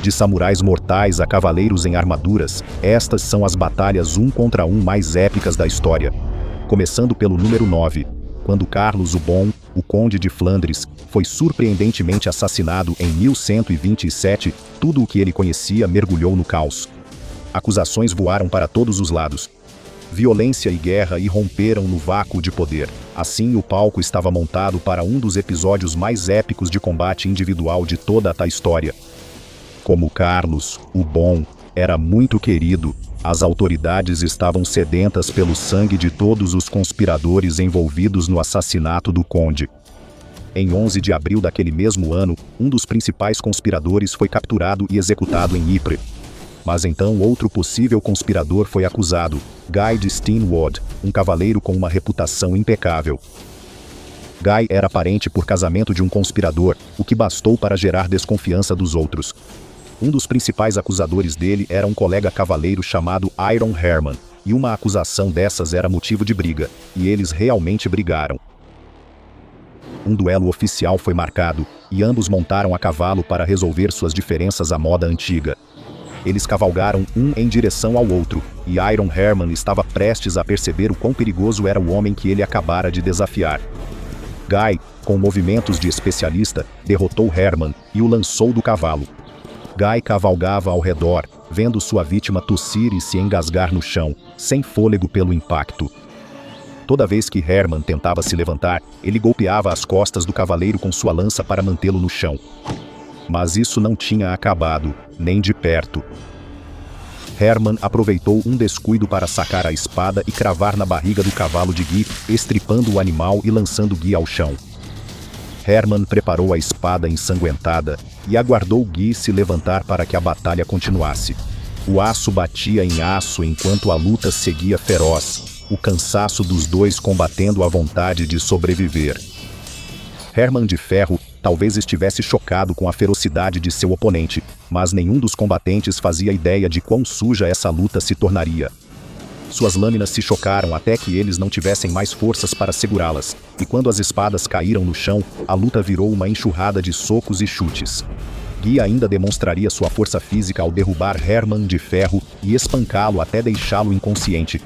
De samurais mortais a cavaleiros em armaduras, estas são as batalhas 1 contra 1 mais épicas da história. Começando pelo número 9, quando Carlos o Bom, o Conde de Flandres, foi surpreendentemente assassinado em 1127, tudo o que ele conhecia mergulhou no caos. Acusações voaram para todos os lados. Violência e guerra irromperam no vácuo de poder. Assim, o palco estava montado para um dos episódios mais épicos de combate individual de toda a história. Como Carlos, o Bom, era muito querido, as autoridades estavam sedentas pelo sangue de todos os conspiradores envolvidos no assassinato do conde. Em 11 de abril daquele mesmo ano, um dos principais conspiradores foi capturado e executado em Ypres. Mas então outro possível conspirador foi acusado, Guy de Steenwood, um cavaleiro com uma reputação impecável. Guy era parente por casamento de um conspirador, o que bastou para gerar desconfiança dos outros. Um dos principais acusadores dele era um colega cavaleiro chamado Iron Herman, e uma acusação dessas era motivo de briga, e eles realmente brigaram. Um duelo oficial foi marcado, e ambos montaram a cavalo para resolver suas diferenças à moda antiga. Eles cavalgaram um em direção ao outro, e Iron Herman estava prestes a perceber o quão perigoso era o homem que ele acabara de desafiar. Guy, com movimentos de especialista, derrotou Herman e o lançou do cavalo. Guy cavalgava ao redor, vendo sua vítima tossir e se engasgar no chão, sem fôlego pelo impacto. Toda vez que Herman tentava se levantar, ele golpeava as costas do cavaleiro com sua lança para mantê-lo no chão. Mas isso não tinha acabado, nem de perto. Herman aproveitou um descuido para sacar a espada e cravar na barriga do cavalo de Guy, estripando o animal e lançando Guy ao chão. Herman preparou a espada ensanguentada e aguardou Guy se levantar para que a batalha continuasse. O aço batia em aço enquanto a luta seguia feroz, o cansaço dos dois combatendo a vontade de sobreviver. Herman de Ferro talvez estivesse chocado com a ferocidade de seu oponente, mas nenhum dos combatentes fazia ideia de quão suja essa luta se tornaria. Suas lâminas se chocaram até que eles não tivessem mais forças para segurá-las, e quando as espadas caíram no chão, a luta virou uma enxurrada de socos e chutes. Guy ainda demonstraria sua força física ao derrubar Herman de Ferro e espancá-lo até deixá-lo inconsciente.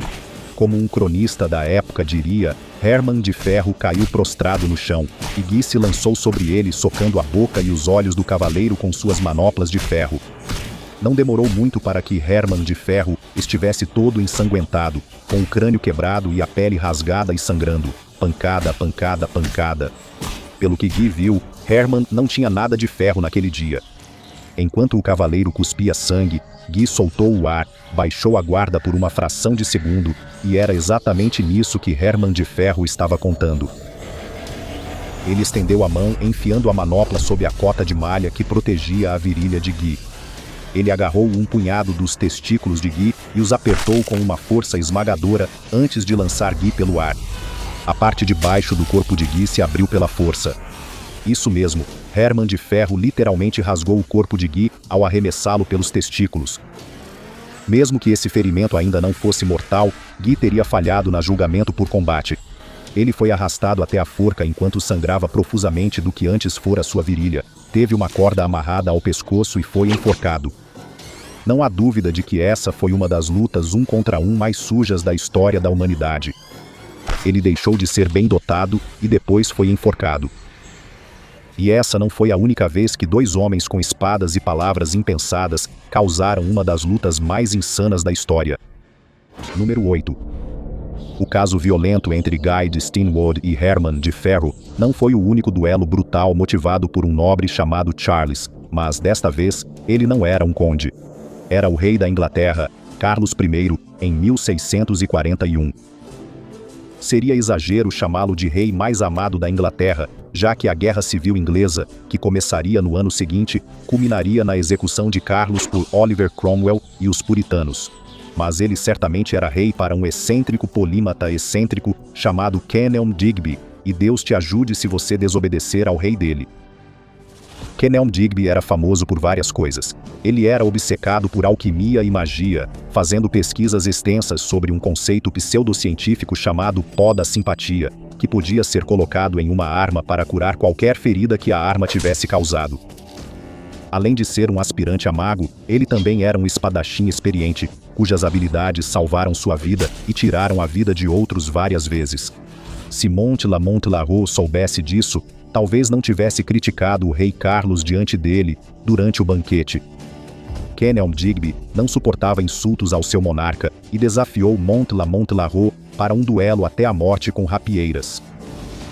Como um cronista da época diria, Herman de Ferro caiu prostrado no chão, e Guy se lançou sobre ele socando a boca e os olhos do cavaleiro com suas manoplas de ferro. Não demorou muito para que Herman de Ferro estivesse todo ensanguentado, com o crânio quebrado e a pele rasgada e sangrando. Pancada, pancada, pancada. Pelo que Guy viu, Herman não tinha nada de ferro naquele dia. Enquanto o cavaleiro cuspia sangue, Guy soltou o ar, baixou a guarda por uma fração de segundo, e era exatamente nisso que Herman de Ferro estava contando. Ele estendeu a mão enfiando a manopla sob a cota de malha que protegia a virilha de Guy. Ele agarrou um punhado dos testículos de Guy e os apertou com uma força esmagadora antes de lançar Guy pelo ar. A parte de baixo do corpo de Guy se abriu pela força. Isso mesmo, Herman de Ferro literalmente rasgou o corpo de Guy ao arremessá-lo pelos testículos. Mesmo que esse ferimento ainda não fosse mortal, Guy teria falhado na julgamento por combate. Ele foi arrastado até a forca enquanto sangrava profusamente do que antes fora sua virilha. Teve uma corda amarrada ao pescoço e foi enforcado. Não há dúvida de que essa foi uma das lutas 1 contra 1 mais sujas da história da humanidade. Ele deixou de ser bem dotado e depois foi enforcado. E essa não foi a única vez que dois homens com espadas e palavras impensadas causaram uma das lutas mais insanas da história. Número 8. O caso violento entre Guy de Steenwood e Herman de Ferro não foi o único duelo brutal motivado por um nobre chamado Charles, mas desta vez, ele não era um conde. Era o rei da Inglaterra, Carlos I, em 1641. Seria exagero chamá-lo de rei mais amado da Inglaterra, já que a Guerra Civil Inglesa, que começaria no ano seguinte, culminaria na execução de Carlos por Oliver Cromwell e os puritanos. Mas ele certamente era rei para um excêntrico polímata excêntrico chamado Kenelm Digby, e Deus te ajude se você desobedecer ao rei dele. Kenelm Digby era famoso por várias coisas. Ele era obcecado por alquimia e magia, fazendo pesquisas extensas sobre um conceito pseudocientífico chamado pó da simpatia, que podia ser colocado em uma arma para curar qualquer ferida que a arma tivesse causado. Além de ser um aspirante a mago, ele também era um espadachim experiente, cujas habilidades salvaram sua vida e tiraram a vida de outros várias vezes. Se Montelaho soubesse disso, talvez não tivesse criticado o rei Carlos diante dele, durante o banquete. Kenelm Digby não suportava insultos ao seu monarca e desafiou Montelaho para um duelo até a morte com rapieiras.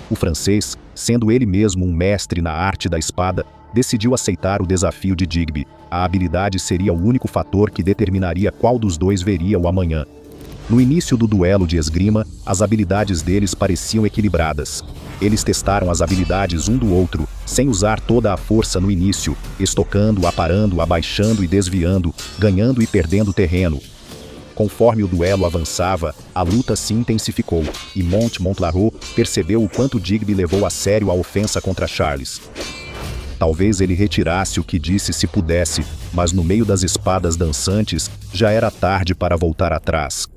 O francês, sendo ele mesmo um mestre na arte da espada, decidiu aceitar o desafio de Digby. A habilidade seria o único fator que determinaria qual dos dois veria o amanhã. No início do duelo de esgrima, as habilidades deles pareciam equilibradas. Eles testaram as habilidades um do outro, sem usar toda a força no início, estocando, aparando, abaixando e desviando, ganhando e perdendo terreno. Conforme o duelo avançava, a luta se intensificou, e Montelaho percebeu o quanto Digby levou a sério a ofensa contra Charles. Talvez ele retirasse o que disse se pudesse, mas no meio das espadas dançantes, já era tarde para voltar atrás.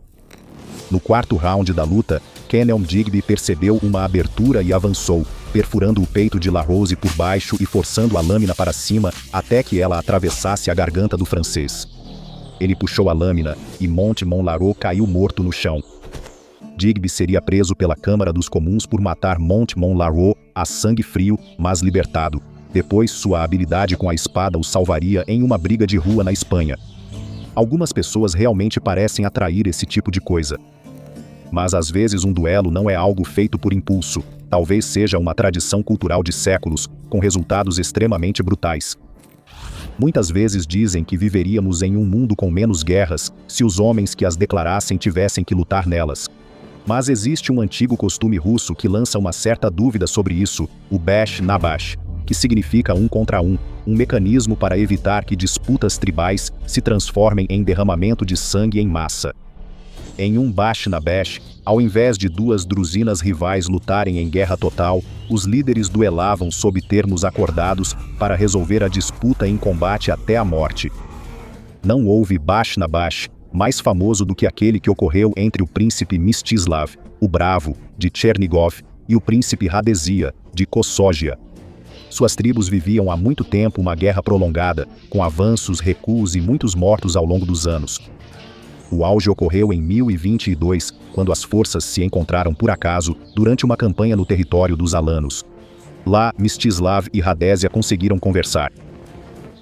No quarto round da luta, Kenelm Digby percebeu uma abertura e avançou, perfurando o peito de La Rose por baixo e forçando a lâmina para cima até que ela atravessasse a garganta do francês. Ele puxou a lâmina e Montelaho caiu morto no chão. Digby seria preso pela Câmara dos Comuns por matar Montelaho a sangue frio, mas libertado. Depois, sua habilidade com a espada o salvaria em uma briga de rua na Espanha. Algumas pessoas realmente parecem atrair esse tipo de coisa. Mas às vezes um duelo não é algo feito por impulso, talvez seja uma tradição cultural de séculos, com resultados extremamente brutais. Muitas vezes dizem que viveríamos em um mundo com menos guerras, se os homens que as declarassem tivessem que lutar nelas. Mas existe um antigo costume russo que lança uma certa dúvida sobre isso, o bash na bash, que significa um contra um mecanismo para evitar que disputas tribais se transformem em derramamento de sangue em massa. Em um bash na bash, ao invés de duas drusinas rivais lutarem em guerra total, os líderes duelavam sob termos acordados para resolver a disputa em combate até a morte. Não houve bash na bash mais famoso do que aquele que ocorreu entre o príncipe Mstislav, o Bravo, de Chernigov, e o príncipe Radesia, de Kossógia. Suas tribos viviam há muito tempo uma guerra prolongada, com avanços, recuos e muitos mortos ao longo dos anos. O auge ocorreu em 1022, quando as forças se encontraram por acaso durante uma campanha no território dos alanos. Lá, Mstislav e Radesia conseguiram conversar.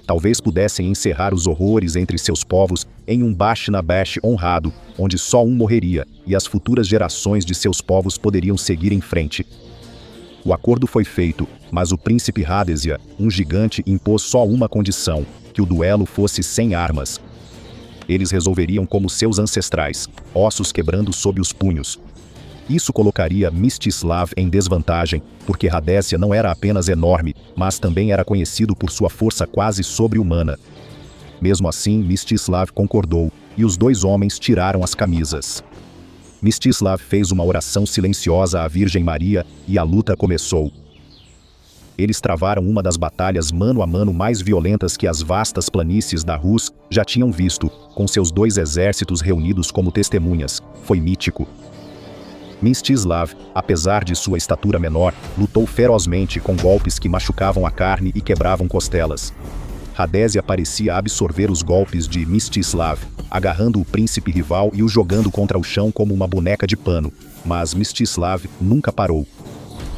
Talvez pudessem encerrar os horrores entre seus povos em um bash na bash honrado, onde só um morreria, e as futuras gerações de seus povos poderiam seguir em frente. O acordo foi feito, mas o príncipe Radesia, um gigante, impôs só uma condição, que o duelo fosse sem armas. Eles resolveriam como seus ancestrais, ossos quebrando sob os punhos. Isso colocaria Mstislav em desvantagem, porque Radesia não era apenas enorme, mas também era conhecido por sua força quase sobre-humana. Mesmo assim, Mstislav concordou, e os dois homens tiraram as camisas. Mstislav fez uma oração silenciosa à Virgem Maria, e a luta começou. Eles travaram uma das batalhas mano a mano mais violentas que as vastas planícies da Rus já tinham visto, com seus dois exércitos reunidos como testemunhas. Foi mítico. Mstislav, apesar de sua estatura menor, lutou ferozmente com golpes que machucavam a carne e quebravam costelas. Radesia parecia absorver os golpes de Mstislav, agarrando o príncipe rival e o jogando contra o chão como uma boneca de pano, mas Mstislav nunca parou.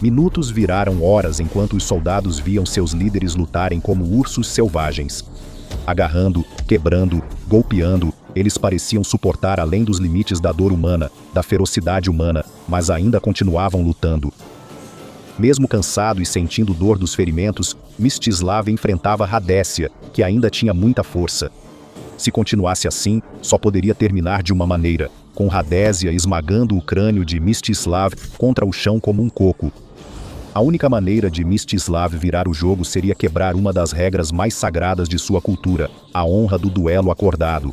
Minutos viraram horas enquanto os soldados viam seus líderes lutarem como ursos selvagens. Agarrando, quebrando, golpeando, eles pareciam suportar além dos limites da dor humana, da ferocidade humana, mas ainda continuavam lutando. Mesmo cansado e sentindo dor dos ferimentos, Mstislav enfrentava Radesia, que ainda tinha muita força. Se continuasse assim, só poderia terminar de uma maneira, com Radesia esmagando o crânio de Mstislav contra o chão como um coco. A única maneira de Mstislav virar o jogo seria quebrar uma das regras mais sagradas de sua cultura, a honra do duelo acordado.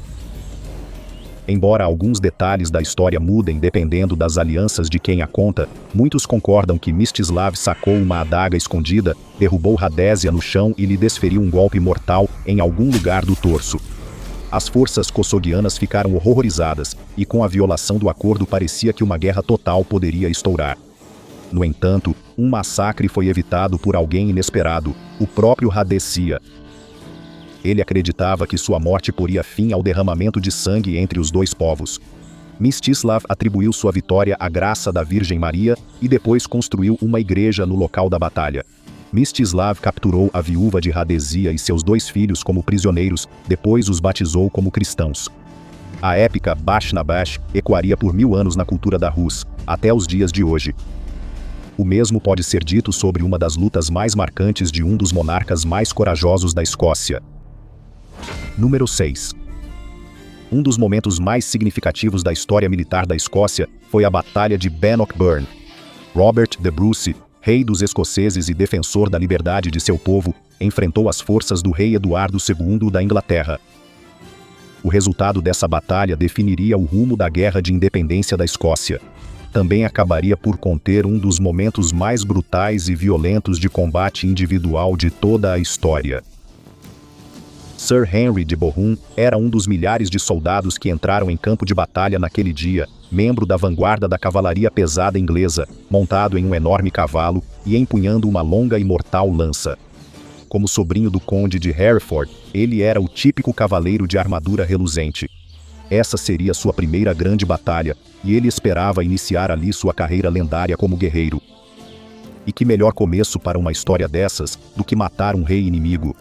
Embora alguns detalhes da história mudem dependendo das alianças de quem a conta, muitos concordam que Mstislav sacou uma adaga escondida, derrubou Radesia no chão e lhe desferiu um golpe mortal em algum lugar do torso. As forças kossoghianas ficaram horrorizadas, e com a violação do acordo parecia que uma guerra total poderia estourar. No entanto, um massacre foi evitado por alguém inesperado, o próprio Radesia. Ele acreditava que sua morte poria fim ao derramamento de sangue entre os dois povos. Mstislav atribuiu sua vitória à graça da Virgem Maria e depois construiu uma igreja no local da batalha. Mstislav capturou a viúva de Radesia e seus 2 filhos como prisioneiros, depois os batizou como cristãos. A épica Bash na Bash ecoaria por 1000 anos na cultura da Rus, até os dias de hoje. O mesmo pode ser dito sobre uma das lutas mais marcantes de um dos monarcas mais corajosos da Escócia. Número 6. Um dos momentos mais significativos da história militar da Escócia foi a Batalha de Bannockburn. Robert the Bruce, rei dos escoceses e defensor da liberdade de seu povo, enfrentou as forças do rei Eduardo II da Inglaterra. O resultado dessa batalha definiria o rumo da Guerra de Independência da Escócia. Também acabaria por conter um dos momentos mais brutais e violentos de combate individual de toda a história. Sir Henry de Bohun era um dos milhares de soldados que entraram em campo de batalha naquele dia, membro da vanguarda da cavalaria pesada inglesa, montado em um enorme cavalo e empunhando uma longa e mortal lança. Como sobrinho do conde de Hereford, ele era o típico cavaleiro de armadura reluzente. Essa seria sua primeira grande batalha, e ele esperava iniciar ali sua carreira lendária como guerreiro. E que melhor começo para uma história dessas do que matar um rei inimigo?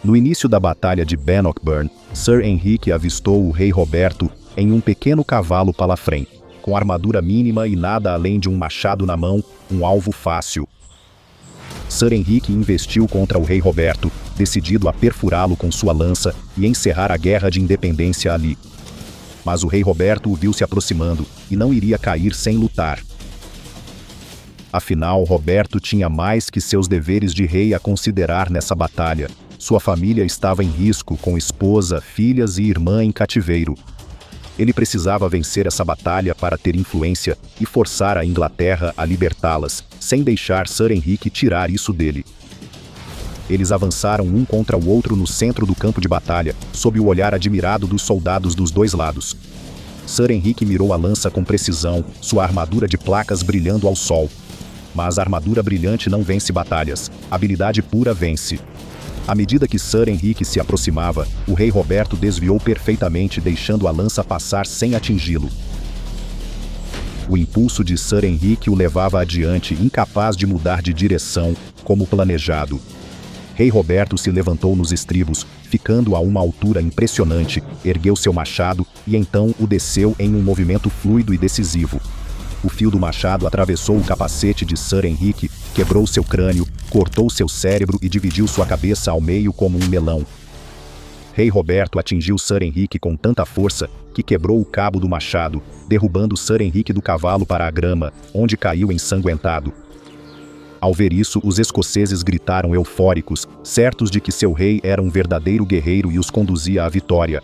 No início da Batalha de Bannockburn, Sir Henrique avistou o rei Roberto em um pequeno cavalo palafrém, com armadura mínima e nada além de um machado na mão, um alvo fácil. Sir Henrique investiu contra o rei Roberto, decidido a perfurá-lo com sua lança e encerrar a Guerra de Independência ali. Mas o rei Roberto o viu se aproximando e não iria cair sem lutar. Afinal, Roberto tinha mais que seus deveres de rei a considerar nessa batalha. Sua família estava em risco, com esposa, filhas e irmã em cativeiro. Ele precisava vencer essa batalha para ter influência e forçar a Inglaterra a libertá-las, sem deixar Sir Henrique tirar isso dele. Eles avançaram um contra o outro no centro do campo de batalha, sob o olhar admirado dos soldados dos dois lados. Sir Henrique mirou a lança com precisão, sua armadura de placas brilhando ao sol. Mas a armadura brilhante não vence batalhas, habilidade pura vence. À medida que Sir Henrique se aproximava, o rei Roberto desviou perfeitamente, deixando a lança passar sem atingi-lo. O impulso de Sir Henrique o levava adiante, incapaz de mudar de direção, como planejado. Rei Roberto se levantou nos estribos, ficando a uma altura impressionante, ergueu seu machado e então o desceu em um movimento fluido e decisivo. O fio do machado atravessou o capacete de Sir Henrique, quebrou seu crânio, cortou seu cérebro e dividiu sua cabeça ao meio como um melão. Rei Roberto atingiu Sir Henrique com tanta força que quebrou o cabo do machado, derrubando Sir Henrique do cavalo para a grama, onde caiu ensanguentado. Ao ver isso, os escoceses gritaram eufóricos, certos de que seu rei era um verdadeiro guerreiro e os conduzia à vitória.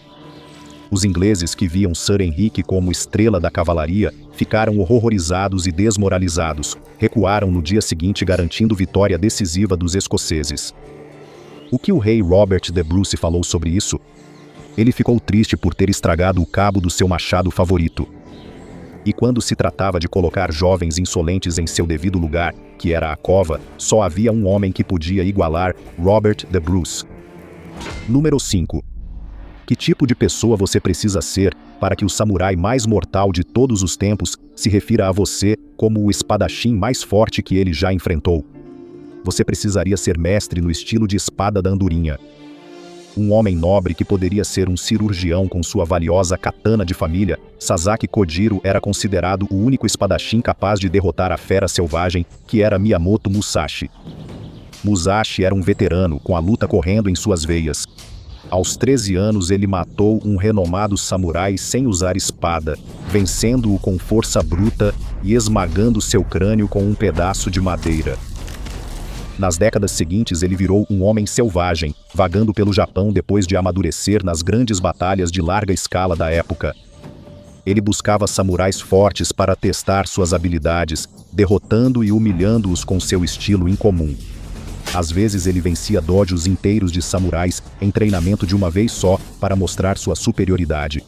Os ingleses, que viam Sir Henrique como estrela da cavalaria, ficaram horrorizados e desmoralizados, recuaram no dia seguinte garantindo vitória decisiva dos escoceses. O que o rei Robert the Bruce falou sobre isso? Ele ficou triste por ter estragado o cabo do seu machado favorito. E quando se tratava de colocar jovens insolentes em seu devido lugar, que era a cova, só havia um homem que podia igualar Robert the Bruce. Número 5. Que tipo de pessoa você precisa ser para que o samurai mais mortal de todos os tempos se refira a você como o espadachim mais forte que ele já enfrentou? Você precisaria ser mestre no estilo de espada da andorinha. Um homem nobre que poderia ser um cirurgião com sua valiosa katana de família, Sasaki Kojiro era considerado o único espadachim capaz de derrotar a fera selvagem, que era Miyamoto Musashi. Musashi era um veterano, com a luta correndo em suas veias. Aos 13 anos ele matou um renomado samurai sem usar espada, vencendo-o com força bruta e esmagando seu crânio com um pedaço de madeira. Nas décadas seguintes ele virou um homem selvagem, vagando pelo Japão depois de amadurecer nas grandes batalhas de larga escala da época. Ele buscava samurais fortes para testar suas habilidades, derrotando e humilhando-os com seu estilo incomum. Às vezes ele vencia dojos inteiros de samurais em treinamento de uma vez só para mostrar sua superioridade.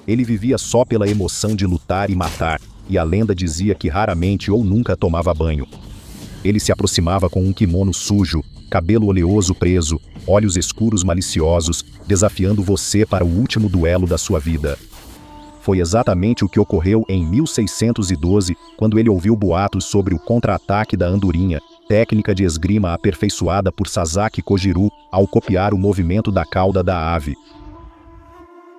Ele vivia só pela emoção de lutar e matar, e a lenda dizia que raramente ou nunca tomava banho. Ele se aproximava com um kimono sujo, cabelo oleoso preso, olhos escuros maliciosos, desafiando você para o último duelo da sua vida. Foi exatamente o que ocorreu em 1612, quando ele ouviu boatos sobre o contra-ataque da andorinha, técnica de esgrima aperfeiçoada por Sasaki Kojiro ao copiar o movimento da cauda da ave.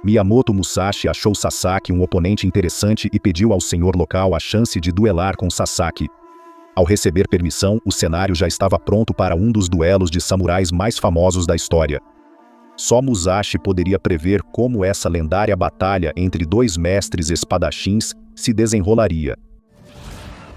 Miyamoto Musashi achou Sasaki um oponente interessante e pediu ao senhor local a chance de duelar com Sasaki. Ao receber permissão, o cenário já estava pronto para um dos duelos de samurais mais famosos da história. Só Musashi poderia prever como essa lendária batalha entre dois mestres espadachins se desenrolaria.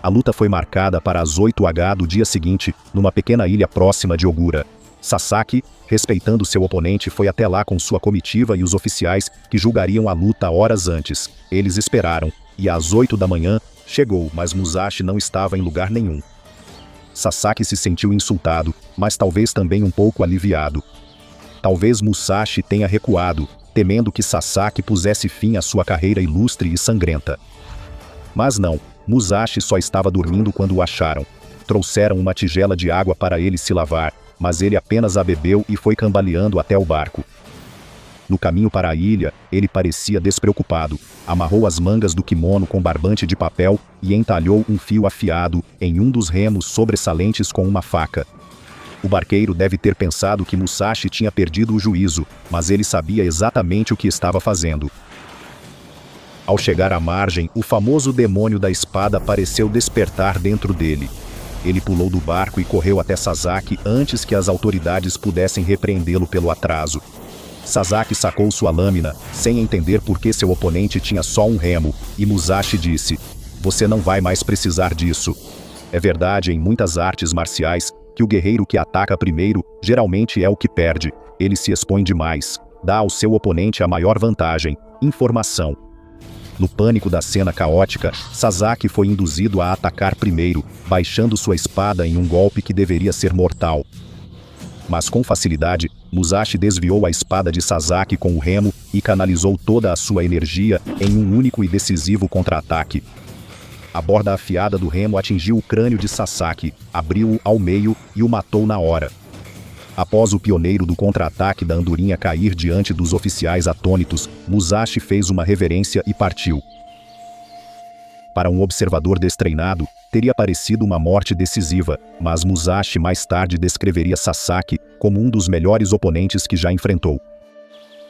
A luta foi marcada para as 8h do dia seguinte, numa pequena ilha próxima de Ogura. Sasaki, respeitando seu oponente, foi até lá com sua comitiva e os oficiais que julgariam a luta horas antes. Eles esperaram, e às 8 da manhã, chegou, mas Musashi não estava em lugar nenhum. Sasaki se sentiu insultado, mas talvez também um pouco aliviado. Talvez Musashi tenha recuado, temendo que Sasaki pusesse fim à sua carreira ilustre e sangrenta. Mas não, Musashi só estava dormindo quando o acharam. Trouxeram uma tigela de água para ele se lavar, mas ele apenas a bebeu e foi cambaleando até o barco. No caminho para a ilha, ele parecia despreocupado. Amarrou as mangas do kimono com barbante de papel e entalhou um fio afiado em um dos remos sobressalentes com uma faca. O barqueiro deve ter pensado que Musashi tinha perdido o juízo, mas ele sabia exatamente o que estava fazendo. Ao chegar à margem, o famoso demônio da espada pareceu despertar dentro dele. Ele pulou do barco e correu até Sasaki antes que as autoridades pudessem repreendê-lo pelo atraso. Sasaki sacou sua lâmina, sem entender por que seu oponente tinha só um remo, e Musashi disse: "Você não vai mais precisar disso." É verdade em muitas artes marciais que o guerreiro que ataca primeiro geralmente é o que perde. Ele se expõe demais, dá ao seu oponente a maior vantagem: informação. No pânico da cena caótica, Sasaki foi induzido a atacar primeiro, baixando sua espada em um golpe que deveria ser mortal. Mas com facilidade, Musashi desviou a espada de Sasaki com o remo e canalizou toda a sua energia em um único e decisivo contra-ataque. A borda afiada do remo atingiu o crânio de Sasaki, abriu-o ao meio e o matou na hora. Após o pioneiro do contra-ataque da andorinha cair diante dos oficiais atônitos, Musashi fez uma reverência e partiu. Para um observador destreinado, teria parecido uma morte decisiva, mas Musashi mais tarde descreveria Sasaki como um dos melhores oponentes que já enfrentou.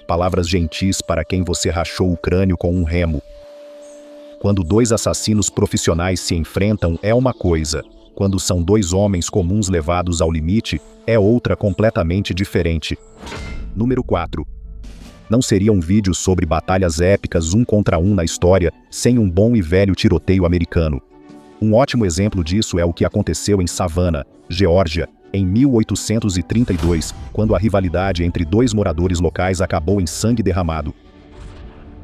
Palavras gentis para quem você rachou o crânio com um remo. Quando dois assassinos profissionais se enfrentam é uma coisa. Quando são dois homens comuns levados ao limite, é outra completamente diferente. Número 4. Não seria um vídeo sobre batalhas épicas 1 contra 1 na história, sem um bom e velho tiroteio americano. Um ótimo exemplo disso é o que aconteceu em Savannah, Geórgia, em 1832, quando a rivalidade entre dois moradores locais acabou em sangue derramado.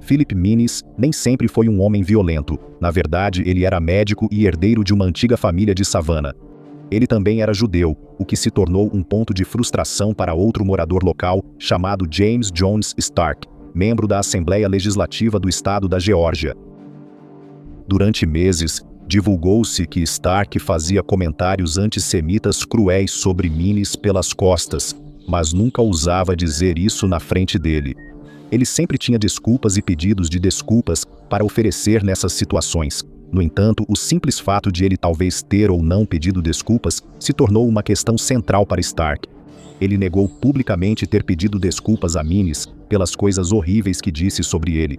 Philip Means nem sempre foi um homem violento. Na verdade, ele era médico e herdeiro de uma antiga família de Savannah. Ele também era judeu, o que se tornou um ponto de frustração para outro morador local, chamado James Jones Stark, membro da Assembleia Legislativa do Estado da Geórgia. Durante meses, divulgou-se que Stark fazia comentários antissemitas cruéis sobre Means pelas costas, mas nunca ousava dizer isso na frente dele. Ele sempre tinha desculpas e pedidos de desculpas para oferecer nessas situações. No entanto, o simples fato de ele talvez ter ou não pedido desculpas se tornou uma questão central para Stark. Ele negou publicamente ter pedido desculpas a Means pelas coisas horríveis que disse sobre ele.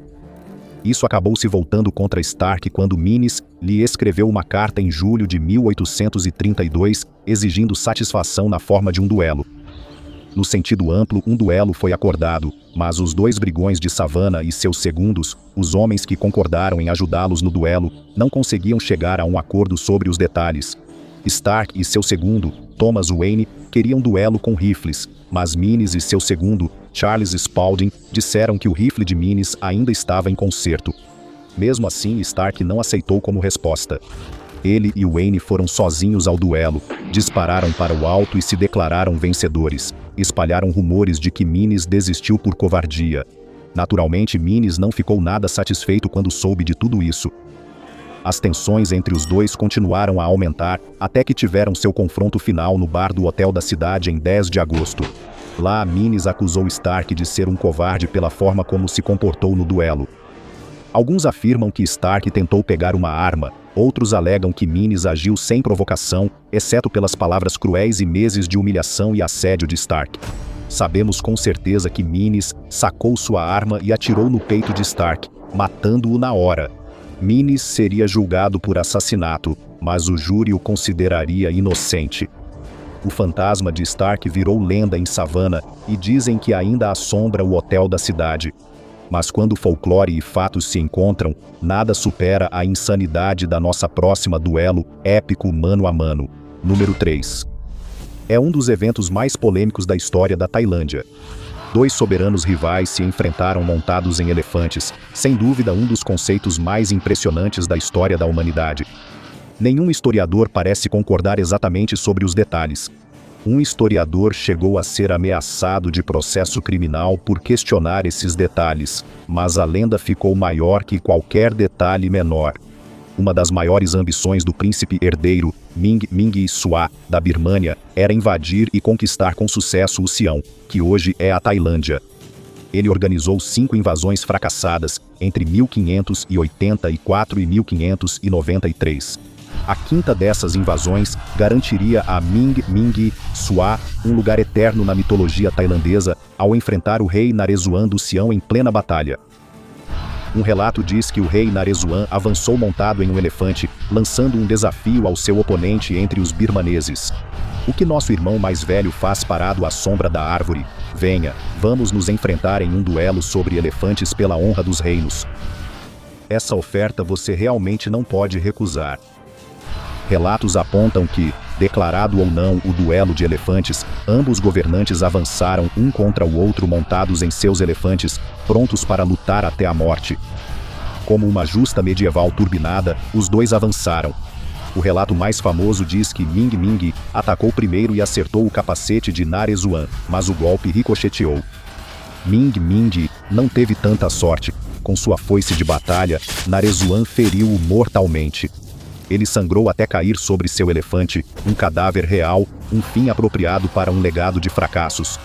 Isso acabou se voltando contra Stark quando Means lhe escreveu uma carta em julho de 1832, exigindo satisfação na forma de um duelo. No sentido amplo, um duelo foi acordado, mas os dois brigões de Savannah e seus segundos, os homens que concordaram em ajudá-los no duelo, não conseguiam chegar a um acordo sobre os detalhes. Stark e seu segundo, Thomas Wayne, queriam duelo com rifles, mas Means e seu segundo, Charles Spalding, disseram que o rifle de Means ainda estava em conserto. Mesmo assim, Stark não aceitou como resposta. Ele e Wayne foram sozinhos ao duelo, dispararam para o alto e se declararam vencedores. Espalharam rumores de que Means desistiu por covardia. Naturalmente, Means não ficou nada satisfeito quando soube de tudo isso. As tensões entre os dois continuaram a aumentar, até que tiveram seu confronto final no bar do hotel da cidade em 10 de agosto. Lá, Minis acusou Stark de ser um covarde pela forma como se comportou no duelo. Alguns afirmam que Stark tentou pegar uma arma, outros alegam que Minis agiu sem provocação, exceto pelas palavras cruéis e meses de humilhação e assédio de Stark. Sabemos com certeza que Minis sacou sua arma e atirou no peito de Stark, matando-o na hora. Minis seria julgado por assassinato, mas o júri o consideraria inocente. O fantasma de Stark virou lenda em Savannah e dizem que ainda assombra o hotel da cidade. Mas quando folclore e fatos se encontram, nada supera a insanidade da nossa próxima duelo épico mano a mano. Número 3. É um dos eventos mais polêmicos da história da Tailândia. Dois soberanos rivais se enfrentaram montados em elefantes, sem dúvida um dos conceitos mais impressionantes da história da humanidade. Nenhum historiador parece concordar exatamente sobre os detalhes. Um historiador chegou a ser ameaçado de processo criminal por questionar esses detalhes, mas a lenda ficou maior que qualquer detalhe menor. Uma das maiores ambições do príncipe herdeiro, Ming Sua, da Birmânia, era invadir e conquistar com sucesso o Sião, que hoje é a Tailândia. Ele organizou 5 invasões fracassadas entre 1584 e 1593. A quinta dessas invasões garantiria a Ming Sua um lugar eterno na mitologia tailandesa ao enfrentar o rei Naresuan do Sião em plena batalha. Um relato diz que o rei Naresuan avançou montado em um elefante, lançando um desafio ao seu oponente entre os birmaneses. O que nosso irmão mais velho faz parado à sombra da árvore? Venha, vamos nos enfrentar em um duelo sobre elefantes pela honra dos reinos. Essa oferta você realmente não pode recusar. Relatos apontam que, declarado ou não o duelo de elefantes, ambos governantes avançaram um contra o outro montados em seus elefantes, prontos para lutar até a morte. Como uma justa medieval turbinada, os dois avançaram. O relato mais famoso diz que Ming atacou primeiro e acertou o capacete de Naresuan, mas o golpe ricocheteou. Ming não teve tanta sorte. Com sua foice de batalha, Naresuan feriu-o mortalmente. Ele sangrou até cair sobre seu elefante, um cadáver real, um fim apropriado para um legado de fracassos.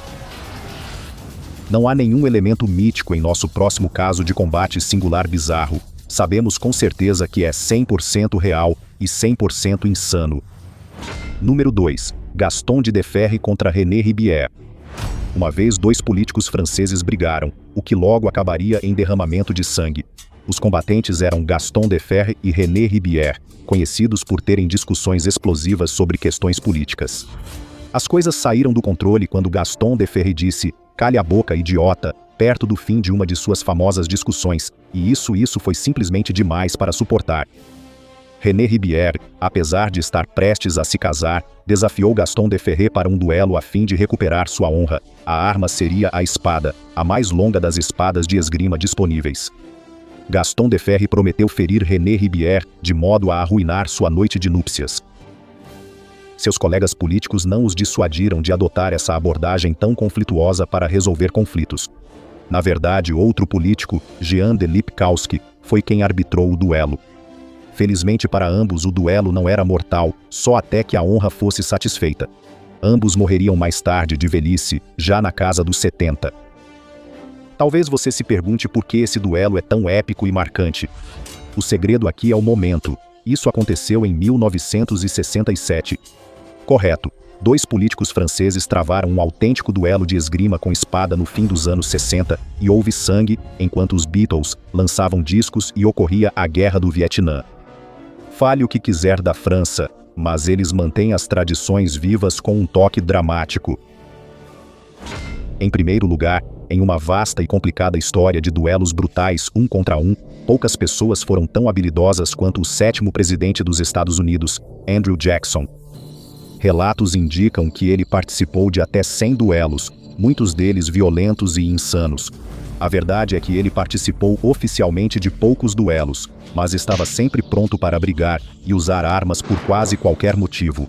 Não há nenhum elemento mítico em nosso próximo caso de combate singular bizarro. Sabemos com certeza que é 100% real e 100% insano. Número 2. Gaston de Deferre contra René Ribière. Uma vez 2 políticos franceses brigaram, o que logo acabaria em derramamento de sangue. Os combatentes eram Gaston Deferre e René Ribière, conhecidos por terem discussões explosivas sobre questões políticas. As coisas saíram do controle quando Gaston Deferre disse, "Cale a boca, idiota", perto do fim de uma de suas famosas discussões, e isso foi simplesmente demais para suportar. René Ribière, apesar de estar prestes a se casar, desafiou Gaston Deferre para um duelo a fim de recuperar sua honra. A arma seria a espada, a mais longa das espadas de esgrima disponíveis. Gaston Deferre prometeu ferir René Ribière de modo a arruinar sua noite de núpcias. Seus colegas políticos não os dissuadiram de adotar essa abordagem tão conflituosa para resolver conflitos. Na verdade, outro político, Jean de Lipkowski, foi quem arbitrou o duelo. Felizmente para ambos o duelo não era mortal, só até que a honra fosse satisfeita. Ambos morreriam mais tarde de velhice, já na casa dos 70. Talvez você se pergunte por que esse duelo é tão épico e marcante. O segredo aqui é o momento. Isso aconteceu em 1967. Correto. 2 políticos franceses travaram um autêntico duelo de esgrima com espada no fim dos anos 60 e houve sangue enquanto os Beatles lançavam discos e ocorria a Guerra do Vietnã. Fale o que quiser da França, mas eles mantêm as tradições vivas com um toque dramático. Em primeiro lugar, em uma vasta e complicada história de duelos brutais um contra um, poucas pessoas foram tão habilidosas quanto o 7º presidente dos Estados Unidos, Andrew Jackson. Relatos indicam que ele participou de até 100 duelos, muitos deles violentos e insanos. A verdade é que ele participou oficialmente de poucos duelos, mas estava sempre pronto para brigar e usar armas por quase qualquer motivo.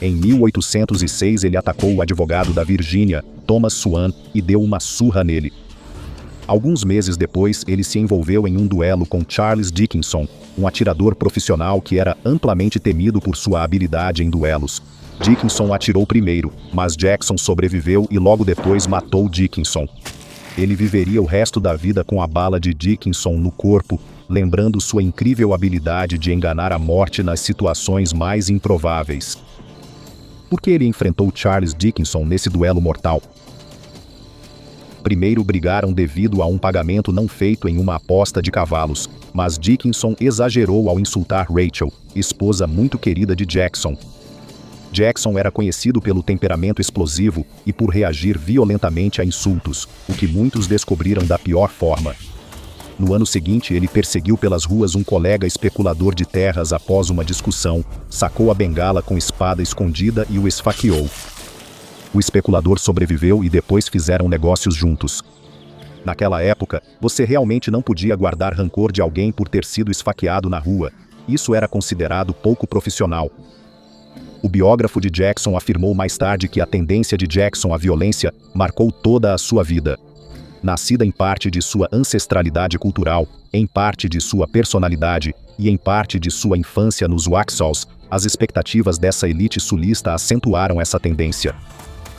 Em 1806 ele atacou o advogado da Virgínia, Thomas Swan, e deu uma surra nele. Alguns meses depois, ele se envolveu em um duelo com Charles Dickinson, um atirador profissional que era amplamente temido por sua habilidade em duelos. Dickinson atirou primeiro, mas Jackson sobreviveu e logo depois matou Dickinson. Ele viveria o resto da vida com a bala de Dickinson no corpo, lembrando sua incrível habilidade de enganar a morte nas situações mais improváveis. Por que ele enfrentou Charles Dickinson nesse duelo mortal? Primeiro brigaram devido a um pagamento não feito em uma aposta de cavalos, mas Dickinson exagerou ao insultar Rachel, esposa muito querida de Jackson. Jackson era conhecido pelo temperamento explosivo e por reagir violentamente a insultos, o que muitos descobriram da pior forma. No ano seguinte, ele perseguiu pelas ruas um colega especulador de terras após uma discussão, sacou a bengala com espada escondida e o esfaqueou. O especulador sobreviveu e depois fizeram negócios juntos. Naquela época, você realmente não podia guardar rancor de alguém por ter sido esfaqueado na rua. Isso era considerado pouco profissional. O biógrafo de Jackson afirmou mais tarde que a tendência de Jackson à violência marcou toda a sua vida. Nascida em parte de sua ancestralidade cultural, em parte de sua personalidade e em parte de sua infância nos Waxhaws, as expectativas dessa elite sulista acentuaram essa tendência.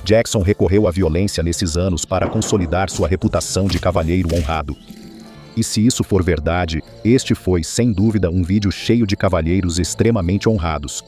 Jackson recorreu à violência nesses anos para consolidar sua reputação de cavalheiro honrado. E se isso for verdade, este foi, sem dúvida, um vídeo cheio de cavalheiros extremamente honrados.